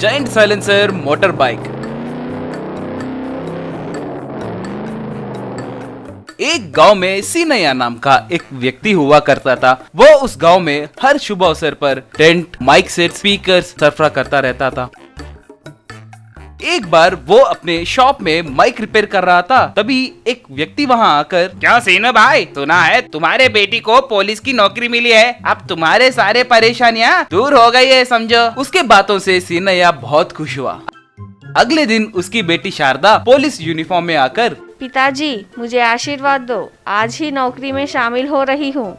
Giant silencer motor bike. एक गांव में सीनैया नाम का एक व्यक्ति हुआ करता था। वो उस गांव में हर शुभ अवसर पर टेंट, माइक सेट, स्पीकर सरफरा करता रहता था। एक बार वो अपने शॉप में माइक रिपेयर कर रहा था, तभी एक व्यक्ति वहां आकर, क्यों सीनू भाई, सुना है तुम्हारे बेटी को पुलिस की नौकरी मिली है, अब तुम्हारे सारे परेशानियां दूर हो गई है समझो। उसके बातों से सीनैया बहुत खुश हुआ। अगले दिन उसकी बेटी शारदा पुलिस यूनिफॉर्म में आकर, पिताजी मुझे आशीर्वाद दो, आज ही नौकरी में शामिल हो रही हूँ।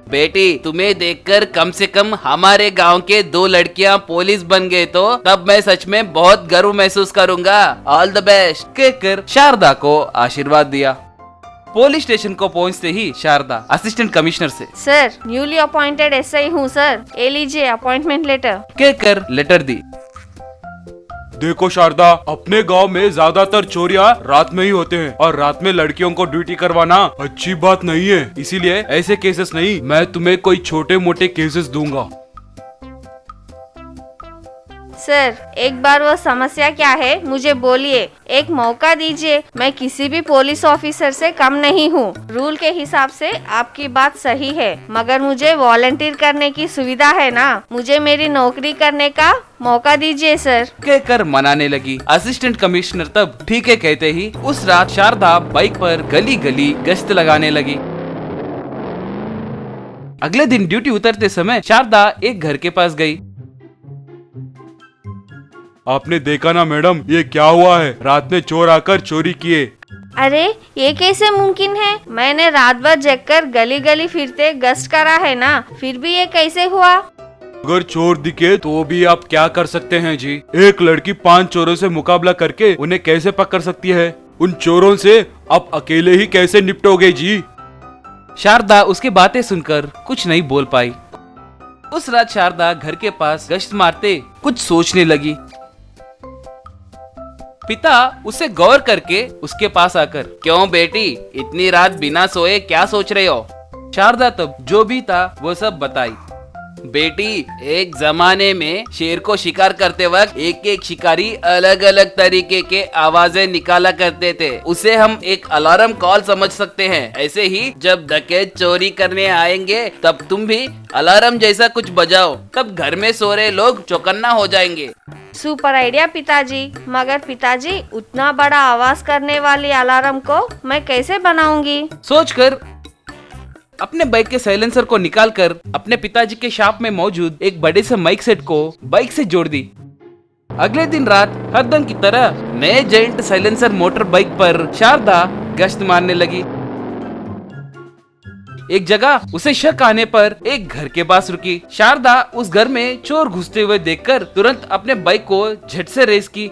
बेटी तुम्हें देखकर कम से कम हमारे गांव के 2 लड़कियां पुलिस बन गए तो तब मैं सच में बहुत गर्व महसूस करूंगा। ऑल द बेस्ट कहकर शारदा को आशीर्वाद दिया। पुलिस स्टेशन को पहुंचते ही शारदा असिस्टेंट कमिश्नर से, सर न्यूली अपॉइंटेड एसआई हूँ सर, ये लीजिए अपॉइंटमेंट लेटर, कहकर लेटर दी। देखो शारदा, अपने गांव में ज्यादातर चोरियां रात में ही होते हैं और रात में लड़कियों को ड्यूटी करवाना अच्छी बात नहीं है। इसीलिए ऐसे केसेस नहीं, मैं तुम्हें कोई छोटे मोटे केसेस दूंगा। सर एक बार वो समस्या क्या है मुझे बोलिए, एक मौका दीजिए। मैं किसी भी पुलिस ऑफिसर से कम नहीं हूँ। रूल के हिसाब से आपकी बात सही है, मगर मुझे वॉलंटियर करने की सुविधा है ना, मुझे मेरी नौकरी करने का मौका दीजिए सर, कहकर मनाने लगी। असिस्टेंट कमिश्नर तब ठीक है कहते ही उस रात शारदा बाइक पर गली गली गश्त लगाने लगी। अगले दिन ड्यूटी उतरते समय शारदा एक घर के पास गई। आपने देखा ना मैडम, ये क्या हुआ है, रात में चोर आकर चोरी किए। अरे ये कैसे मुमकिन है, मैंने रात भर जगकर गली गली फिरते गश्त करा है ना, फिर भी ये कैसे हुआ। अगर चोर दिखे तो भी आप क्या कर सकते हैं जी। एक लड़की 5 चोरों से मुकाबला करके उन्हें कैसे पकड़ सकती है। उन चोरों से आप अकेले ही कैसे निपटोगे जी। शारदा उसकी बातें सुनकर कुछ नहीं बोल पाई। उस रात शारदा घर के पास गश्त मारते कुछ सोचने लगी। पिता उसे गौर करके उसके पास आकर, क्यों बेटी इतनी रात बिना सोए क्या सोच रहे हो। शारदा तब जो भी था वो सब बताई। बेटी एक जमाने में शेर को शिकार करते वक्त एक एक शिकारी अलग अलग तरीके के आवाजें निकाला करते थे, उसे हम एक अलार्म कॉल समझ सकते हैं। ऐसे ही जब डकैत चोरी करने आएंगे तब तुम भी अलार्म जैसा कुछ बजाओ, तब घर में सो रहे लोग चौकन्ना हो जाएंगे। सुपर आइडिया पिताजी, मगर पिताजी उतना बड़ा आवाज करने वाली अलार्म को मैं कैसे बनाऊंगी। सोचकर अपने बाइक के साइलेंसर को निकालकर अपने पिताजी के शॉप में मौजूद एक बड़े से माइक सेट को बाइक से जोड़ दी। अगले दिन रात हरदम की तरह नए जायंट साइलेंसर मोटर बाइक पर शारदा गश्त मारने लगी। एक जगह उसे शक आने पर एक घर के पास रुकी। शारदा उस घर में चोर घुसते हुए देखकर तुरंत अपने बाइक को झट से रेस की।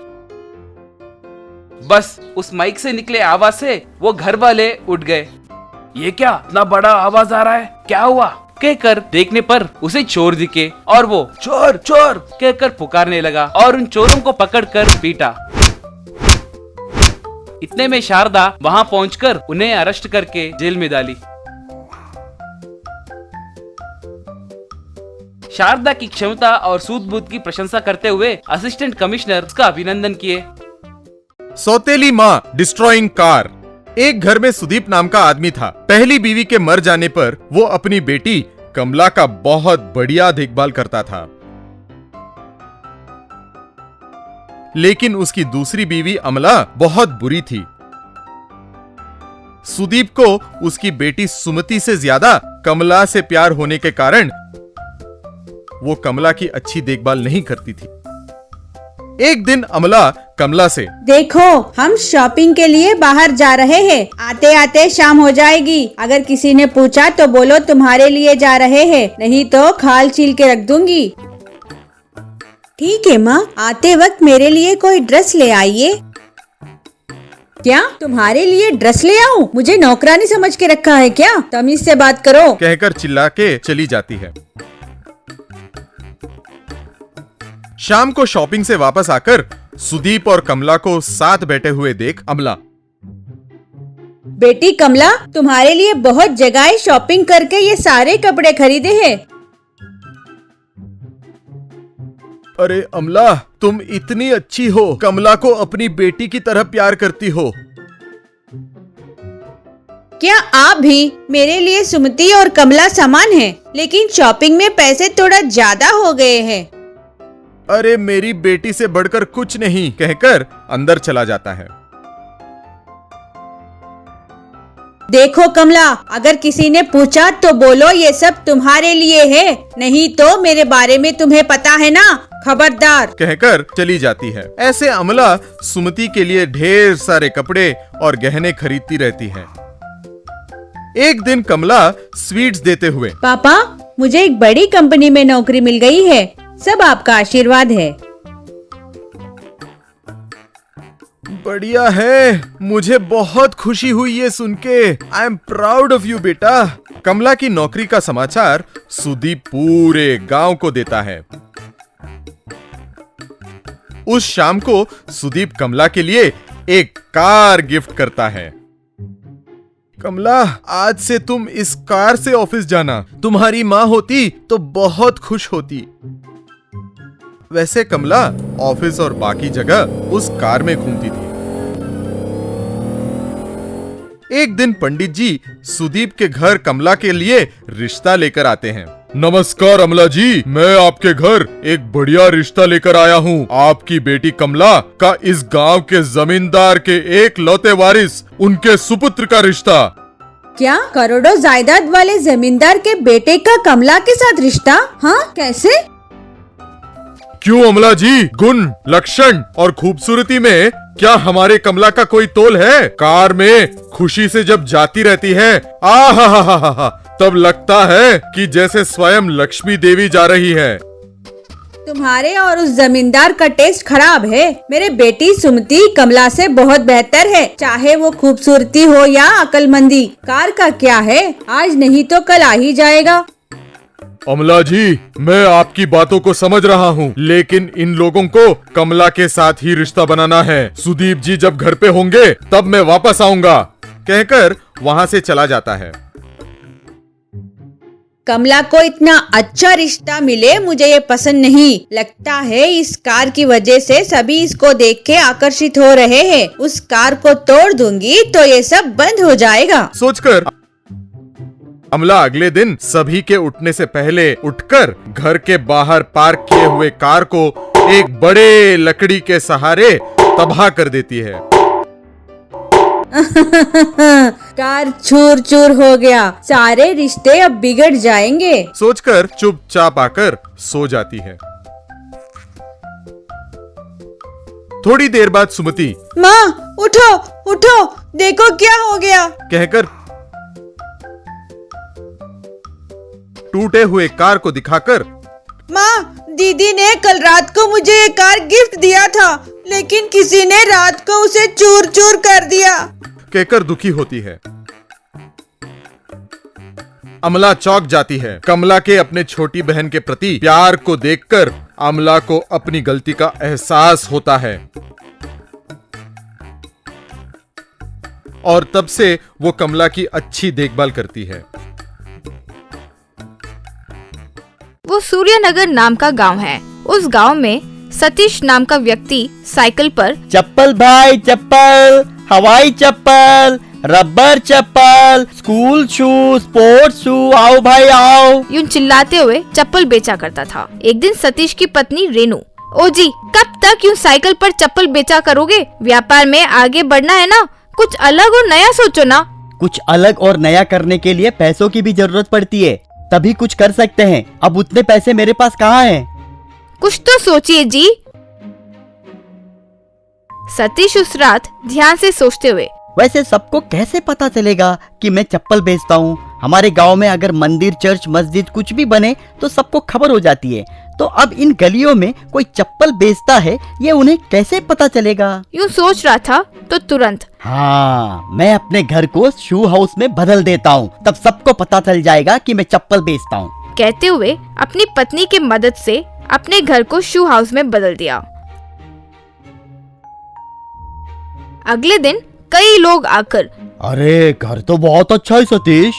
बस उस माइक से निकले आवाज से वो घर वाले उठ गए। ये क्या इतना बड़ा आवाज आ रहा है, क्या हुआ, कहकर देखने पर उसे चोर दिखे और वो चोर चोर कहकर पुकारने लगा और उन चोरों को पकड़कर पीटा। इतने में शारदा वहां पहुंचकर उन्हें अरेस्ट करके जेल में डाली। शारदा की क्षमता और सूझबूझ की प्रशंसा करते हुए असिस्टेंट कमिश्नर उसका अभिनंदन किए। सौतेली माँ डिस्ट्रॉइंग कार। एक घर में सुदीप नाम का आदमी था। पहली बीवी के मर जाने पर वो अपनी बेटी कमला का बहुत बढ़िया देखभाल करता था, लेकिन उसकी दूसरी बीवी अमला बहुत बुरी थी। सुदीप को उसकी बेटी सुमति से ज्यादा कमला से प्यार होने के कारण वो कमला की अच्छी देखभाल नहीं करती थी। एक दिन अमला कमला से, देखो हम शॉपिंग के लिए बाहर जा रहे हैं, आते आते शाम हो जाएगी। अगर किसी ने पूछा तो बोलो तुम्हारे लिए जा रहे हैं, नहीं तो खाल छील के रख दूंगी। ठीक है माँ, आते वक्त मेरे लिए कोई ड्रेस ले आइए। क्या तुम्हारे लिए ड्रेस ले आऊं? मुझे नौकरानी समझ के रखा है क्या? तमीज से बात करो, कहकर चिल्ला के चली जाती है। शाम को शॉपिंग से वापस आकर सुदीप और कमला को साथ बैठे हुए देख अमला, बेटी कमला तुम्हारे लिए बहुत जगह शॉपिंग करके ये सारे कपड़े खरीदे हैं। अरे अमला, तुम इतनी अच्छी हो, कमला को अपनी बेटी की तरह प्यार करती हो। क्या आप भी मेरे लिए सुमति और कमला समान हैं, लेकिन शॉपिंग में पैसे थोड़ा ज्यादा हो गए हैं। अरे मेरी बेटी से बढ़कर कुछ नहीं कहकर अंदर चला जाता है। देखो कमला, अगर किसी ने पूछा तो बोलो ये सब तुम्हारे लिए है, नहीं तो मेरे बारे में तुम्हें पता है ना, खबरदार। कहकर चली जाती है। ऐसे अमला सुमति के लिए ढेर सारे कपड़े और गहने खरीदती रहती है। एक दिन कमला स्वीट्स देते हुए, पापा, मुझे एक बड़ी कंपनी में नौकरी मिल गई है, सब आपका आशीर्वाद है। बढ़िया है, मुझे बहुत खुशी हुई ये सुन के। I am proud of you बेटा। कमला की नौकरी का समाचार सुदीप पूरे गांव को देता है। उस शाम को सुदीप कमला के लिए एक कार गिफ्ट करता है। कमला, आज से तुम इस कार से ऑफिस जाना। तुम्हारी माँ होती तो बहुत खुश होती। वैसे कमला ऑफिस और बाकी जगह उस कार में घूमती थी। एक दिन पंडित जी सुदीप के घर कमला के लिए रिश्ता लेकर आते हैं। नमस्कार अमला जी, मैं आपके घर एक बढ़िया रिश्ता लेकर आया हूँ। आपकी बेटी कमला का इस गांव के जमींदार के एक लौते वारिस, उनके सुपुत्र का रिश्ता। क्या करोड़ों जायदाद वाले जमींदार के बेटे का कमला के साथ रिश्ता? हाँ, कैसे? क्यों अमला जी, गुण, लक्षण और खूबसूरती में क्या हमारे कमला का कोई तोल है? कार में खुशी से जब जाती रहती है, आहा, तब लगता है कि जैसे स्वयं लक्ष्मी देवी जा रही है। तुम्हारे और उस जमींदार का टेस्ट खराब है। मेरे बेटी सुमति कमला से बहुत बेहतर है, चाहे वो खूबसूरती हो या अक्लमंदी। कार का क्या है, आज नहीं तो कल आ ही जाएगा। अमला जी, मैं आपकी बातों को समझ रहा हूँ, लेकिन इन लोगों को कमला के साथ ही रिश्ता बनाना है। सुदीप जी जब घर पे होंगे तब मैं वापस आऊंगा, कहकर वहाँ से चला जाता है। कमला को इतना अच्छा रिश्ता मिले, मुझे ये पसंद नहीं। लगता है इस कार की वजह से सभी इसको देख के आकर्षित हो रहे हैं। उस कार को तोड़ दूंगी तो ये सब बंद हो जाएगा। सोचकर अमला अगले दिन सभी के उठने से पहले उठकर घर के बाहर पार्क किए हुए कार को एक बड़े लकड़ी के सहारे तबाह कर देती है। कार चूर चूर हो गया, सारे रिश्ते अब बिगड़ जाएंगे। सोचकर चुपचाप आकर सो जाती है। थोड़ी देर बाद सुमति, माँ उठो उठो, देखो क्या हो गया, कहकर टूटे हुए कार को दिखाकर, माँ, दीदी ने कल रात को मुझे ये कार गिफ्ट दिया था, लेकिन किसी ने रात को उसे चूर चूर कर दिया, कहकर दुखी होती है। अमला चौंक जाती है। कमला के अपने छोटी बहन के प्रति प्यार को देखकर अमला को अपनी गलती का एहसास होता है और तब से वो कमला की अच्छी देखभाल करती है। वो सूर्यनगर नाम का गांव है। उस गांव में सतीश नाम का व्यक्ति साइकिल पर चप्पल भाई चप्पल, हवाई चप्पल, रबर चप्पल, स्कूल शू, स्पोर्ट्स शू, आओ भाई आओ, यूं चिल्लाते हुए चप्पल बेचा करता था। एक दिन सतीश की पत्नी रेनू, ओ जी, कब तक यूं साइकिल पर चप्पल बेचा करोगे? व्यापार में आगे बढ़ना है ना, कुछ अलग और नया सोचो ना। कुछ अलग और नया करने के लिए पैसों की भी जरूरत पड़ती है, तभी कुछ कर सकते हैं। अब उतने पैसे मेरे पास कहाँ हैं? कुछ तो सोचिए जी। सतीश उस रात ध्यान से सोचते हुए, वैसे सबको कैसे पता चलेगा कि मैं चप्पल बेचता हूँ? हमारे गांव में अगर मंदिर, चर्च, मस्जिद कुछ भी बने तो सबको खबर हो जाती है। तो अब इन गलियों में कोई चप्पल बेचता है, ये उन्हें कैसे पता चलेगा? यूं सोच रहा था तो तुरंत, हाँ, मैं अपने घर को शू हाउस में बदल देता हूँ, तब सबको पता चल जाएगा कि मैं चप्पल बेचता हूँ। कहते हुए अपनी पत्नी की मदद से अपने घर को शू हाउस में बदल दिया। अगले दिन कई लोग आकर, अरे घर तो बहुत अच्छा है सतीश,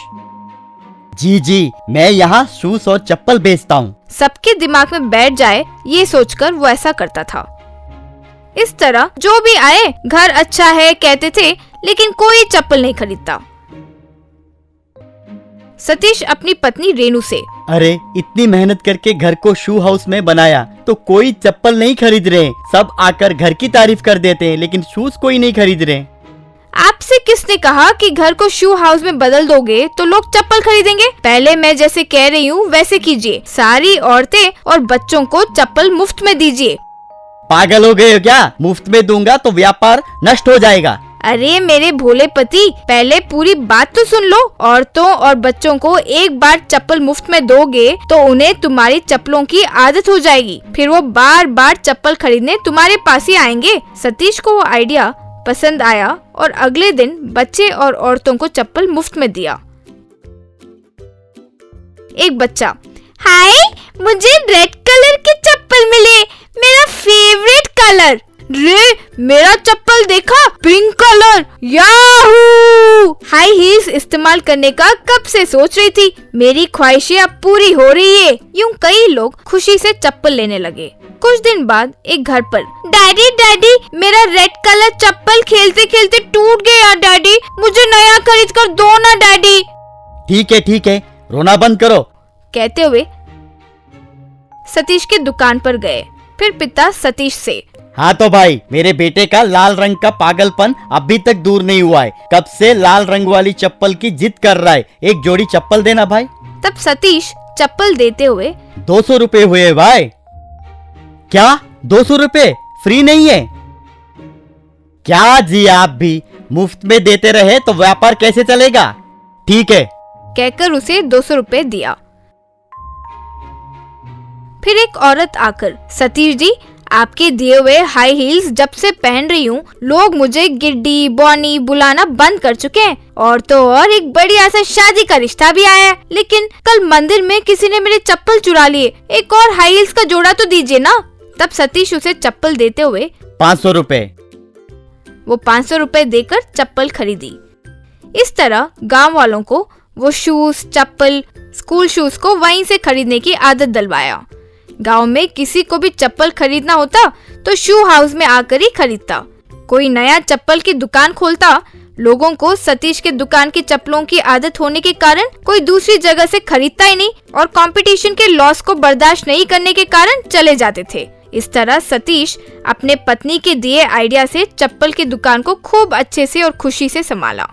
जी जी, मैं यहाँ शूज और चप्पल बेचता हूँ। सबके दिमाग में बैठ जाए ये सोचकर वो ऐसा करता था। इस तरह जो भी आए घर अच्छा है कहते थे, लेकिन कोई चप्पल नहीं खरीदता। सतीश अपनी पत्नी रेनू से, अरे इतनी मेहनत करके घर को शू हाउस में बनाया तो कोई चप्पल नहीं खरीद रहे। सब आकर घर की तारीफ कर देते हैं, लेकिन शूज कोई नहीं खरीद रहे। आपसे किसने कहा कि घर को शू हाउस में बदल दोगे तो लोग चप्पल खरीदेंगे? पहले मैं जैसे कह रही हूँ वैसे कीजिए। सारी औरतें और बच्चों को चप्पल मुफ्त में दीजिए। पागल हो गए हो क्या? मुफ्त में दूंगा तो व्यापार नष्ट हो जाएगा। अरे मेरे भोले पति, पहले पूरी बात तो सुन लो। औरतों और बच्चों को एक बार चप्पल मुफ्त में दोगे तो उन्हें तुम्हारी चप्पलों की आदत हो जाएगी। फिर वो बार बार चप्पल खरीदने तुम्हारे पास ही आएंगे। सतीश को वो आइडिया पसंद आया और अगले दिन बच्चे और औरतों को चप्पल मुफ्त में दिया। एक बच्चा, हाय मुझे रेड कलर की चप्पल मिले, मेरा फेवरेट कलर। रे मेरा चप्पल देखा, pink colour, Yahoo! High heels इस्तेमाल करने का कब से सोच रही थी, मेरी ख्वाहिशें अब पूरी हो रही है। यूं कई लोग खुशी से चप्पल लेने लगे। कुछ दिन बाद एक घर पर, डैडी डैडी मेरा रेड कलर चप्पल खेलते खेलते टूट गया डैडी, मुझे नया खरीद कर दो ना डैडी। ठीक है, रोना बंद करो, कहते हुए सतीश की दुकान पर गए। फिर पिता सतीश से, हाँ तो भाई, मेरे बेटे का लाल रंग का पागलपन अभी तक दूर नहीं हुआ है। कब से लाल रंग वाली चप्पल की जिद कर रहा है, एक जोड़ी चप्पल देना भाई। तब सतीश चप्पल देते हुए, 200 रुपए हुए भाई। क्या 200 रुपए फ्री नहीं है? क्या जी, आप भी मुफ्त में देते रहे तो व्यापार कैसे चलेगा? ठीक है, कहकर उसे 200 रुपए दिया। फिर एक औरत आकर, सतीश जी आपके दिए हुए हाई हील्स जब से पहन रही हूँ, लोग मुझे गिड्डी बॉनी बुलाना बंद कर चुके हैं। और तो और एक बढ़िया सा शादी का रिश्ता भी आया है, लेकिन कल मंदिर में किसी ने मेरे चप्पल चुरा लिए, एक और हाई हील्स का जोड़ा तो दीजिए ना। तब सतीश उसे चप्पल देते हुए, 500 रुपए। वो 500 रुपए देकर चप्पल खरीदी। इस तरह गांव वालों को वो शूज, चप्पल, स्कूल शूज को वहीं से खरीदने की आदत डलवाया। गांव में किसी को भी चप्पल खरीदना होता तो शू हाउस में आकर ही खरीदता। कोई नया चप्पल की दुकान खोलता, लोगों को सतीश के दुकान की चप्पलों की आदत होने के कारण कोई दूसरी जगह से खरीदता ही नहीं और कंपटीशन के लॉस को बर्दाश्त नहीं करने के कारण चले जाते थे। इस तरह सतीश अपने पत्नी के दिए आइडिया से चप्पल की दुकान को खूब अच्छे से और खुशी से संभाला।